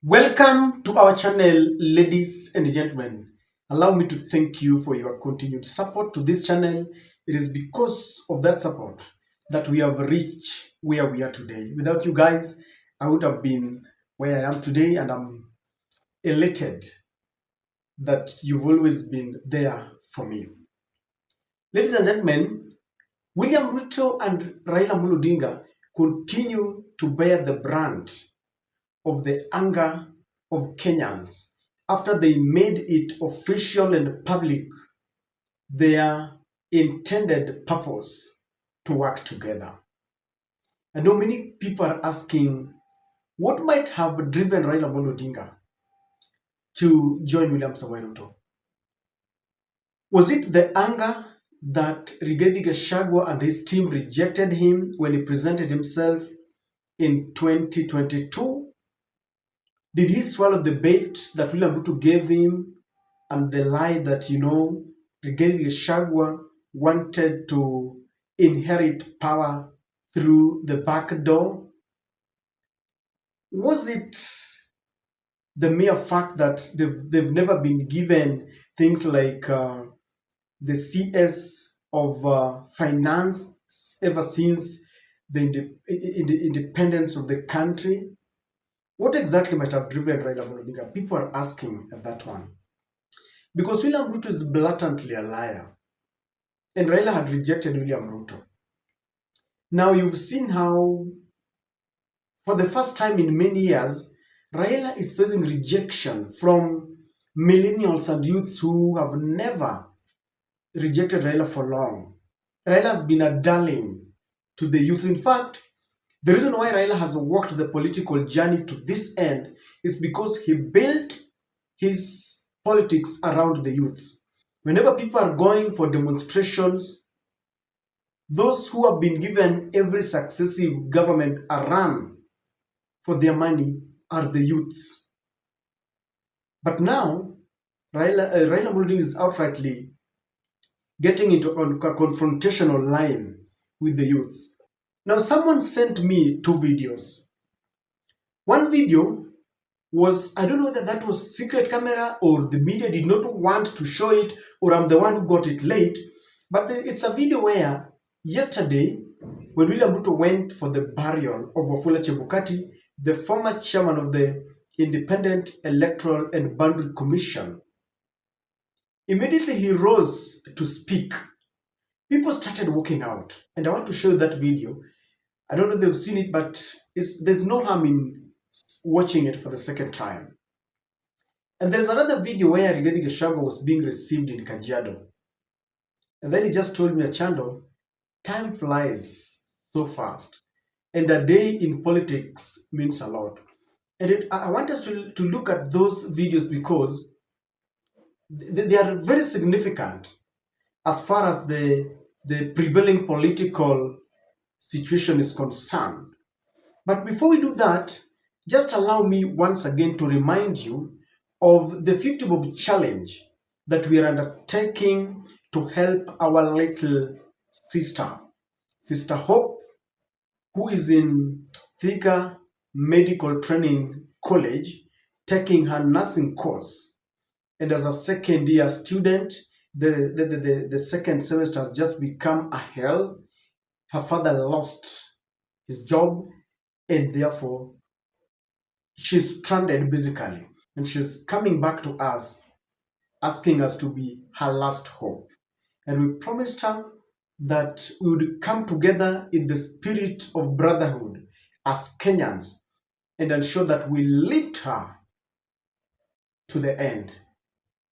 Welcome to our channel, ladies and gentlemen. Allow me to thank you for your continued support to this channel. It is because of that support that we have reached where we are today. Without you guys, I would have been where I am today, and I'm elated that you've always been there for me. Ladies and gentlemen, William Ruto and Raila Amolo Odinga continue to bear the brand of the anger of Kenyans after they made it official and public their intended purpose to work together. I know many people are asking what might have driven Raila Amolo Odinga to join William Samoei Ruto. Was it the anger that Rigathi Gachagua and his team rejected him when he presented himself in 2022? Did he swallow the bait that William Ruto gave him and the lie that, Rigathi Gachagua wanted to inherit power through the back door? Was it the mere fact that they've never been given things like the CS of finance ever since the independence of the country? What exactly might have driven Raila Amolo Odinga? People are asking that one. Because William Ruto is blatantly a liar. And Raila had rejected William Ruto. Now you've seen how, for the first time in many years, Raila is facing rejection from millennials and youths who have never rejected Raila for long. Raila has been a darling to the youth. In fact, the reason why Raila has walked the political journey to this end is because he built his politics around the youth. Whenever people are going for demonstrations, those who have been given every successive government a run for their money are the youths. But now, Raila Amolo Odinga is outrightly getting into a confrontational line with the youths. Now, someone sent me two videos. One video was, I don't know whether that was secret camera or the media did not want to show it, or I'm the one who got it late. But it's a video where yesterday, when William Ruto went for the burial of Wafula Chebukati, the former chairman of the Independent Electoral and Boundary Commission, immediately he rose to speak. People started walking out, and I want to show you that video. I don't know if they've seen it, but there's no harm in watching it for the second time. And there's another video where Rigathi Gachagua was being received in Kajiado. And then he just told me, Achando, time flies so fast. And a day in politics means a lot. And I want us to look at those videos because they are very significant as far as the prevailing political situation is concerned. But before we do that, just allow me once again to remind you of the 50 Bob challenge that we are undertaking to help our little sister, Sister Hope, who is in Thika Medical Training College, taking her nursing course. And as a second year student, the second semester has just become a hell. Her father lost his job, and therefore she's stranded basically. And she's coming back to us, asking us to be her last hope. And we promised her that we would come together in the spirit of brotherhood as Kenyans and ensure that we lift her to the end.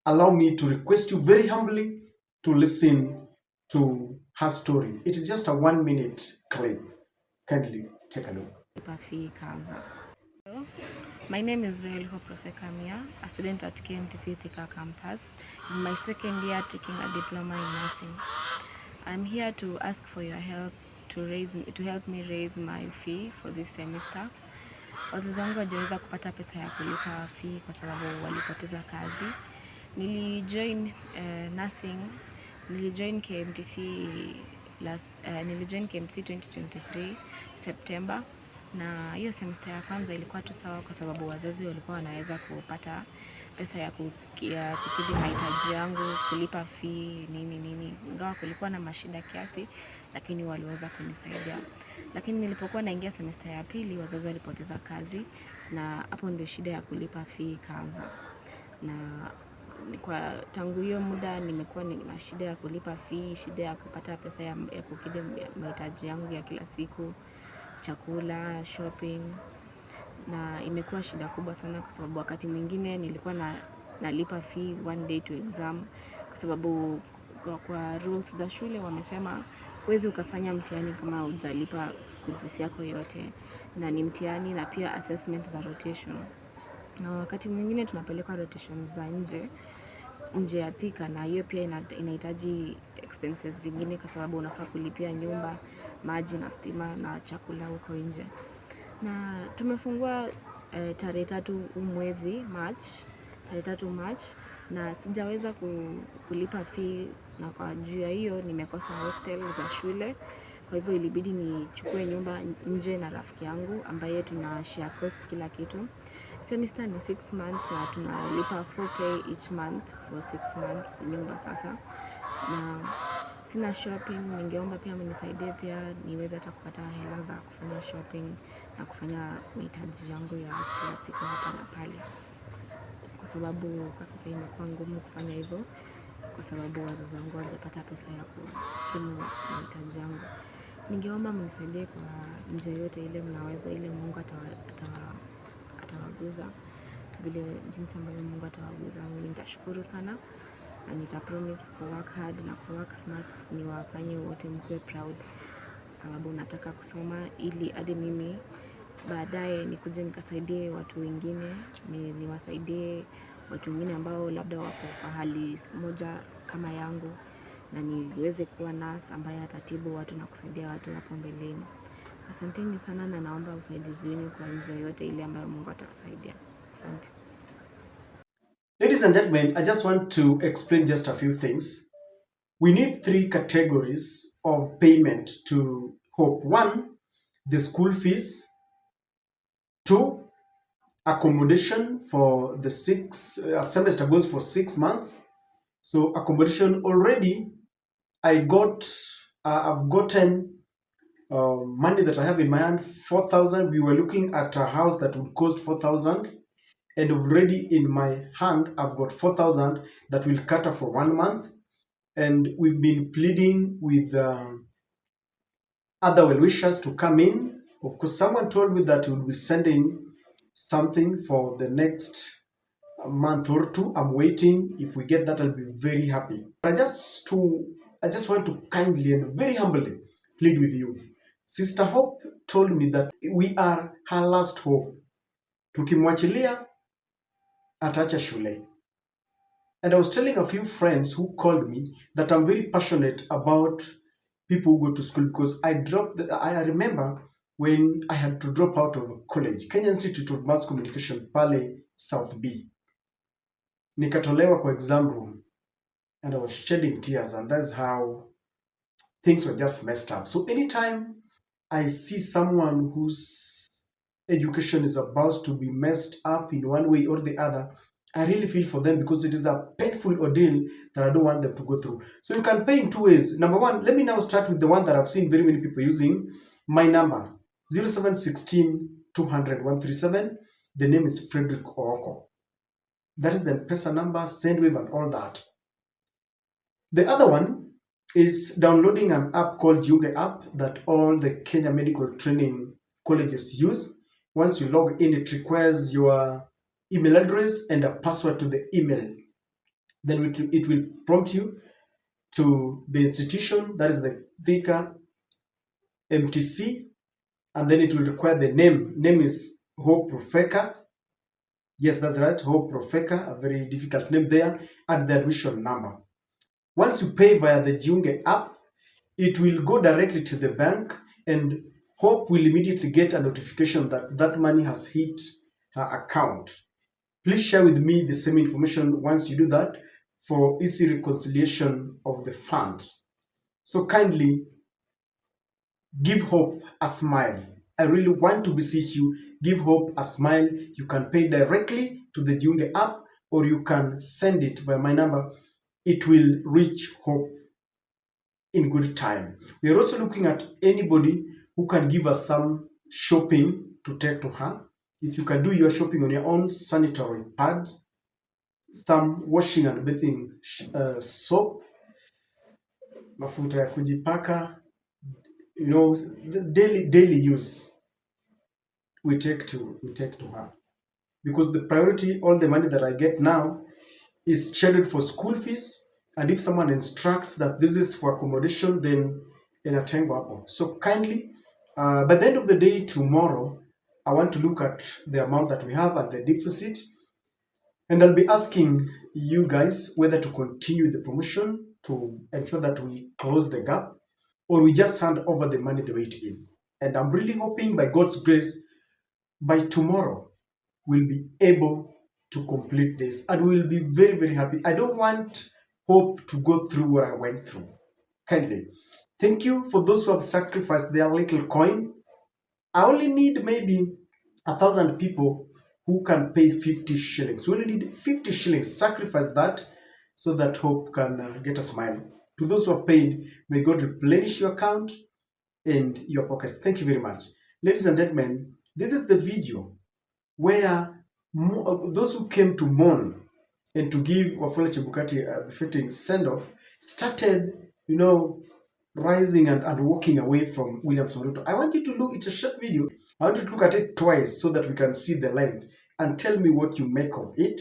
Allow me to request you very humbly to listen to her story. It is just a 1 minute clip. Kindly take a look. Hello. My name is Raelho Profekamia, a student at KMTC Thika campus, in my second year taking a diploma in nursing. I'm here to ask for your help to help me raise my fee for this semester. Wazazi wangu hawajaweza kupata pesa ya kulipa fee kwa sababu walipoteza kazi. Nilijoin nursing, nilijoin KMTC 2023 September. na hiyo semester ya kwanza ilikuwa tu sawa kwa sababu wazazi walikuwa wanaweza kupata pesa ya kukidhi mahitaji yangu, kulipa fee, nini nini. Ingawa kulikuwa na mashida kiasi, lakini waliweza kunisaidia. Lakini nilipokuwa naingia semester ya pili, wazazi walipoteza kazi, na hapo ndio shida ya kulipa fee ikaanza. Na kwa tangu hiyo muda nimekuwa na shida ya kulipa fee, shida ya kupata pesa ya kukidhi mahitaji yangu ya kila siku, chakula, shopping, na imekuwa shida kubwa sana kwa sababu wakati mwingine nilikuwa nalipa fee one day to exam kwa sababu kwa rules za shule wamesema huwezi ukafanya mtihani kama hujalipa school fees yako yote, na ni mtihani na pia assessment za rotation. Na wakati mwingine tunapelekwa rotation za nje ya Thika, na hiyo pia inahitaji expenses zingine kwa sababu unafaa kulipia nyumba, maji na stima na chakula huko nje. Na tumefungua tarehe 3 mwezi March, tarehe 3 March, na sijaweza kulipa fee, na kwa juu ya hiyo nimekosa hostel za shule. Kwa hivyo ilibidi nichukue nyumba nje na rafiki yangu ambaye tuna share cost kila kitu. Semester ni 6 months na tunalipa 4K each month for 6 months nyumba sasa. Na sina shopping, ningeomba pia mnisaidie pia niweze hata kupata hela za kufanya shopping na kufanya mahitaji yangu ya kila siku hapa na pale. Kwa sababu kwa sasa imekuwa ngumu kufanya hivyo kwa sababu wazazi wangu hawajapata pesa ya kukimu mahitaji yangu. Ningeomba mnisaidie kwa njia yote ile mnaweza, ile Mungu atawaguza. Vile jinsi ambavyo Mungu atawaguza, nitashukuru sana na nitapromise ku work hard na ku work smart, niwafanye wote mkuwe proud sababu nataka kusoma ili hadi mimi baadaye nikuje nikasaidie watu wengine, niwasaidie watu wengine ambao labda wako kwa hali moja kama yangu, na niweze kuwa nurse ambaye atatibu watu na kusaidia watu hapo mbeleni. Asanteni sana na naomba usaidizi wenu kwa njia yote ile ambayo Mungu atawasaidia. Asante. Ladies and gentlemen, I just want to explain just a few things. We need 3 categories of payment to Hope. 1, the school fees. 2, accommodation for the semester goes for 6 months. So accommodation already, I've gotten money that I have in my hand, 4,000. We were looking at a house that would cost 4,000, and already in my hand I've got 4,000 that will cater for 1 month. And we've been pleading with other well-wishers to come in. Of course, someone told me that we'll be sending something for the next month or 2. I'm waiting. If we get that, I'll be very happy. But I just want to kindly and very humbly plead with you. Sister Hope told me that we are her last hope. Tukimwachilia ataacha shule. And I was telling a few friends who called me that I'm very passionate about people who go to school because I remember when I had to drop out of college, Kenya Institute of Mass Communication pale South B. Nikatolewa kwa exam room and I was shedding tears, and that's how things were just messed up. So anytime I see someone whose education is about to be messed up in one way or the other, I really feel for them because it is a painful ordeal that I don't want them to go through. So you can pay in 2 ways. Number 1, let me now start with the one that I've seen very many people using. My number, 0716 200 137. The name is Frederick Ooko. That is the M-Pesa number, Sendwave and all that. The other one is downloading an app called Jiunge app that all the Kenya medical training colleges use. Once you log in, it requires your email address and a password to the email. Then it will prompt you to the institution, that is the Thika MTC, and then it will require the name. Name is Hope Profeka. Yes, that's right, Hope Profeka, a very difficult name there, and the admission number. Once you pay via the Jiunge app, it will go directly to the bank, and Hope will immediately get a notification that that money has hit her account. Please share with me the same information once you do that for easy reconciliation of the funds. So kindly give Hope a smile. I really want to beseech you, give Hope a smile. You can pay directly to the Jiunge app, or you can send it by my number. It will reach Hope in good time. We are also looking at anybody who can give us some shopping to take to her. If you can do your shopping on your own, sanitary pads, some washing and bathing soap, mafuta ya kujipaka, the daily use, we take to her, because the priority, all the money that I get now is scheduled for school fees, and if someone instructs that this is for accommodation, then inatengo hapo. So kindly, by the end of the day tomorrow, I want to look at the amount that we have and the deficit, and I'll be asking you guys whether to continue the promotion to ensure that we close the gap, or we just hand over the money the way it is. And I'm really hoping by God's grace, by tomorrow, we'll be able to complete this, and we'll be very, very happy. I don't want Hope to go through what I went through. Kindly. Thank you for those who have sacrificed their little coin. I only need maybe 1,000 people who can pay 50 shillings. We only need 50 shillings. Sacrifice that so that Hope can get a smile. To those who have paid, may God replenish your account and your pockets. Thank you very much. Ladies and gentlemen, this is the video where those who came to mourn and to give Wafula Chebukati a befitting send-off started, rising and walking away from William Ruto. I want you to look, it's a short video. I want you to look at it twice so that we can see the length and tell me what you make of it.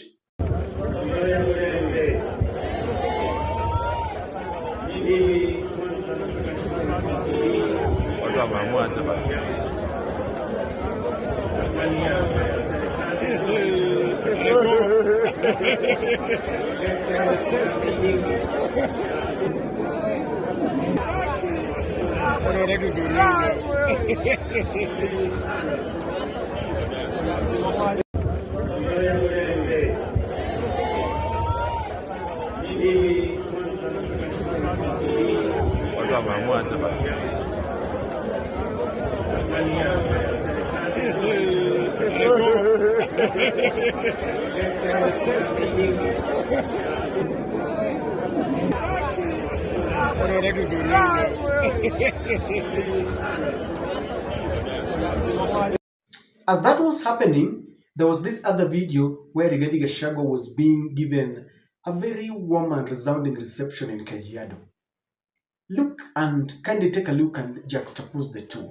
As that was happening, there was this other video where Rigathi Gachagua was being given a very warm and resounding reception in Kajiado. Look and kindly take a look and juxtapose the two.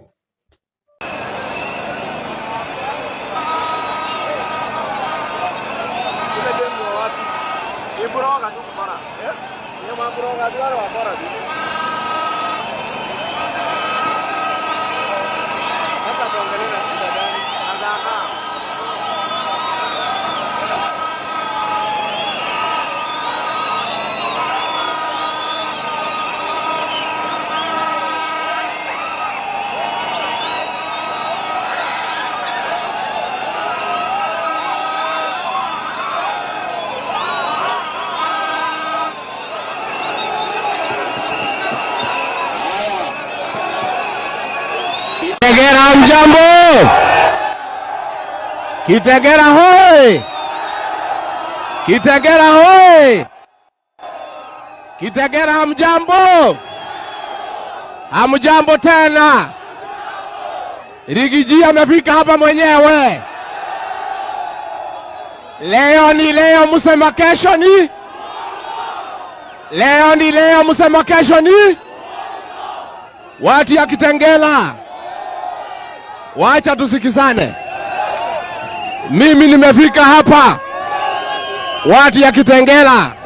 Kitegera mjambo, Kitegera hoi, Kitegera hoi, Kitegera mjambo, hamjambo tena. Rigiji amefika hapa mwenyewe. Leo ni leo, musema kesho ni leo, ni leo, musema kesho ni. Watu ya Kitengela, wacha tusikizane. Mimi nimefika hapa, watu ya Kitengela,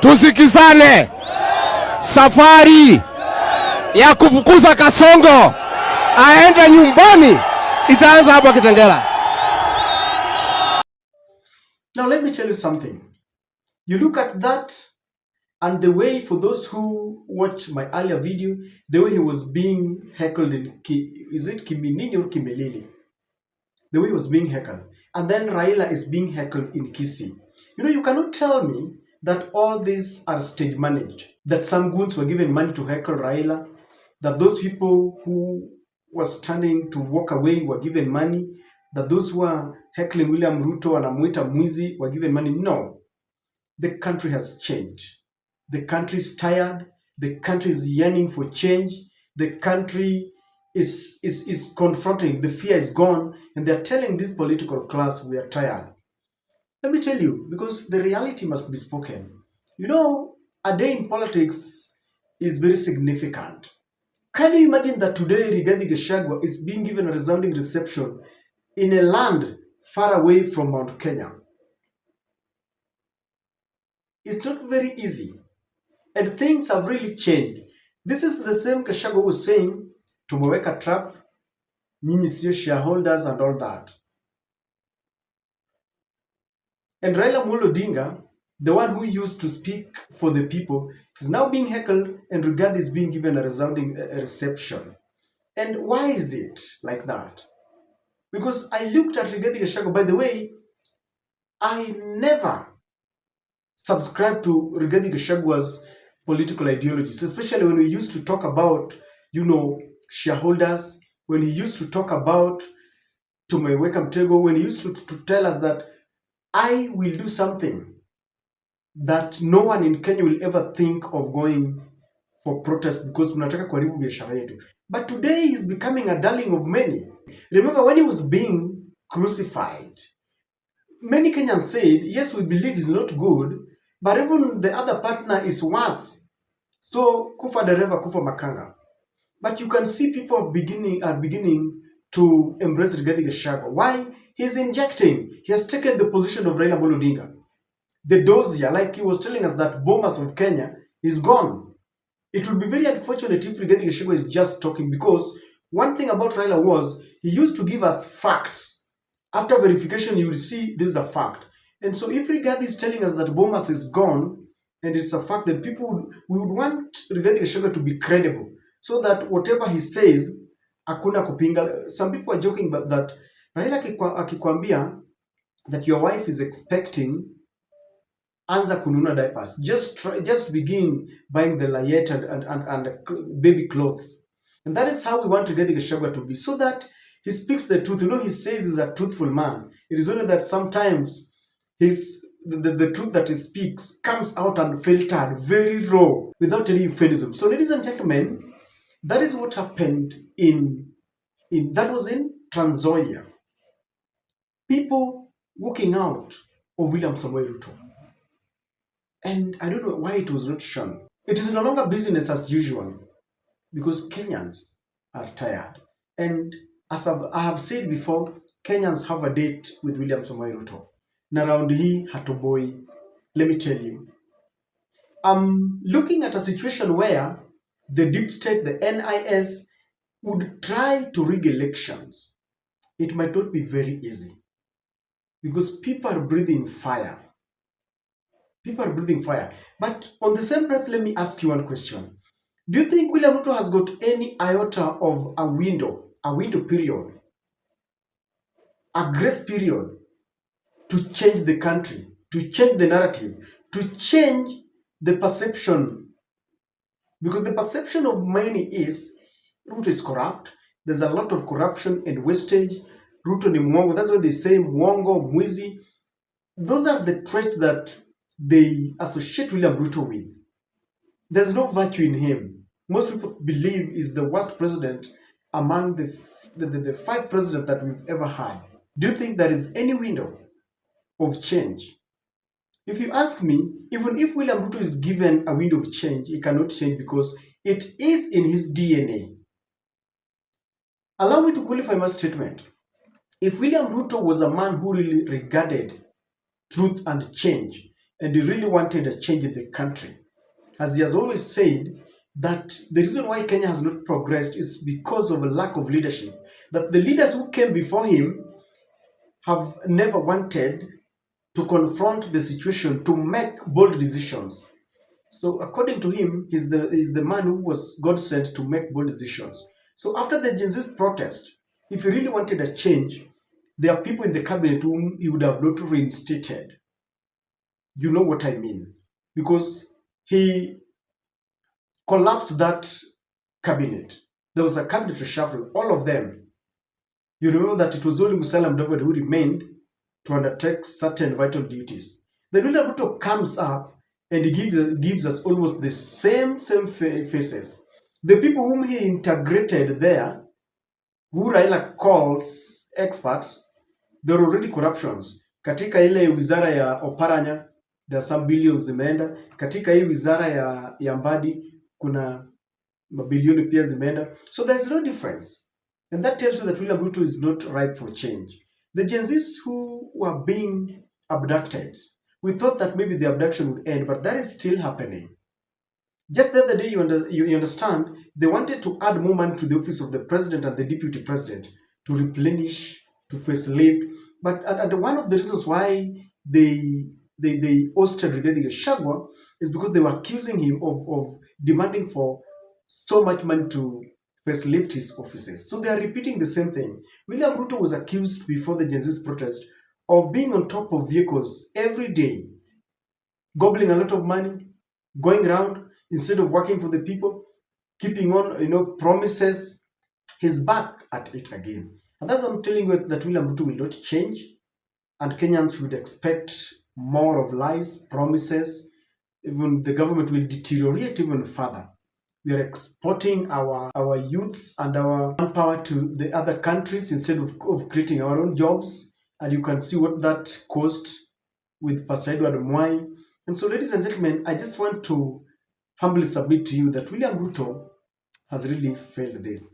tusikizane. Safari ya kufukuza Kasongo aende nyumbani itaanza hapa Kitengela. Now let me tell you something. You look at that, and the way, for those who watched my earlier video, the way he was being heckled in is it Kiminini or Kimelili? The way he was being heckled. And then Raila is being heckled in Kisii. You cannot tell me that all these are stage managed, that some goons were given money to heckle Raila, that those people who were standing to walk away were given money, that those who are heckling William Ruto wanamuita mwizi were given money. No, the country has changed. The country is tired. The country is yearning for change. The country is confronting. The fear is gone, and they're telling this political class we are tired. Let me tell you, because the reality must be spoken. You know, a day in politics is very significant. Can you imagine that today Rigathi Gachagua is being given a resounding reception in a land far away from Mount Kenya? It's not very easy. And things have really changed. This is the same Gachagua was saying, tumeweka trap, nyinyi sio shareholders and all that. And Raila Amolo Odinga, the one who used to speak for the people, is now being heckled, and Rigathi is being given a resounding reception. And why is it like that? Because I looked at Rigathi Gachagua. By the way, I never subscribed to Rigathi Gachagua's political ideologies, especially when we used to talk about, shareholders, when he used to talk about tumeweka mtego, when he used to tell us that I will do something that no one in Kenya will ever think of going for protest because tunataka kuharibu biashara yetu. But today he's becoming a darling of many. Remember when he was being crucified, many Kenyans said, yes, we believe he's not good, but even the other partner is worse. So kufa dereva kufa makanga. But you can see people are beginning to embrace Rigathi Gachagua. Why? He's injecting. He has taken the position of Raila Amolo Odinga. The dossier, like he was telling us that Bomas of Kenya is gone. It would be very unfortunate if Rigathi Gachagua is just talking, because one thing about Raila was he used to give us facts. After verification, you will see this is a fact. And so if Rigathi is telling us that Bomas is gone, and it's a fact, that we would want Rigathi Gachagua to be credible, so that whatever he says, hakuna kupinga. Some people are joking about that. Raila akikwambia that your wife is expecting, anza kununua diapers. Just begin buying the layette and baby clothes. And that is how we want Rigathi Gachagua to be, so that he speaks the truth. He says he's a truthful man. It is only that sometimes the truth that he speaks comes out unfiltered, very raw, without any euphemism. So, ladies and gentlemen, that is what happened that was in Trans Nzoia. People walking out of William Samoei Ruto. And I don't know why it was not shown. It is no longer business as usual, because Kenyans are tired. And as I have said before, Kenyans have a date with William Samoei Ruto. Na round hii hatoboi. Let me tell you. I'm looking at a situation where the deep state, the NIS, would try to rig elections. It might not be very easy, because people are breathing fire. People are breathing fire. But on the same breath, let me ask you one question. Do you think William Ruto has got any iota of a window period, a grace period, to change the country, to change the narrative, to change the perception? Because the perception of many is Ruto is corrupt. There's a lot of corruption and wastage. Ruto ni mwongo. That's why they say mwongo, mwizi. Those are the traits that they associate William Ruto with. There's no virtue in him. Most people believe he's the worst president among the 5 presidents that we've ever had. Do you think there is any window of change? If you ask me, even if William Ruto is given a window of change, he cannot change, because it is in his DNA. Allow me to qualify my statement. If William Ruto was a man who really regarded truth and change, and he really wanted a change in the country, as he has always said, that the reason why Kenya has not progressed is because of a lack of leadership, that the leaders who came before him have never wanted to confront the situation, to make bold decisions. So according to him, he's the man who was God sent to make bold decisions. So after the Gen Z protest, if he really wanted a change, there are people in the cabinet whom he would have not reinstated. You know what I mean? Because he collapsed that cabinet. There was a cabinet reshuffle, all of them. You remember that it was only Musalia Mudavadi who remained to undertake certain vital duties. Then William Ruto comes up and he gives us almost the same faces. The people whom he integrated there, who Raila calls experts, there are already corruptions. Katika ile wizara ya Oparanya, there are some billions zimeenda. Katika hii wizara ya Mbadi kuna mabilioni pia zimeenda. So there's no difference. And that tells you that William Ruto is not ripe for change. The Gen Zs who were being abducted, we thought that maybe the abduction would end, but that is still happening. Just the other day, you understand, they wanted to add more money to the office of the president and the deputy president to replenish, to facelift. But and one of the reasons why they ousted Rigathi Gachagua is because they were accusing him of demanding for so much money to facelift his offices. So they are repeating the same thing. William Ruto was accused before the Gen Z's protest of being on top of vehicles every day, gobbling a lot of money, going around instead of working for the people, keeping on, promises. He's back at it again. And that's what I'm telling you, that William Ruto will not change, and Kenyans should expect more of lies, promises. Even the government will deteriorate even further. We are exporting our youths and our manpower to the other countries instead of creating our own jobs. And you can see what that caused with Pastor Edward Mwai. And so, ladies and gentlemen, I just want to humbly submit to you that William Ruto has really failed this.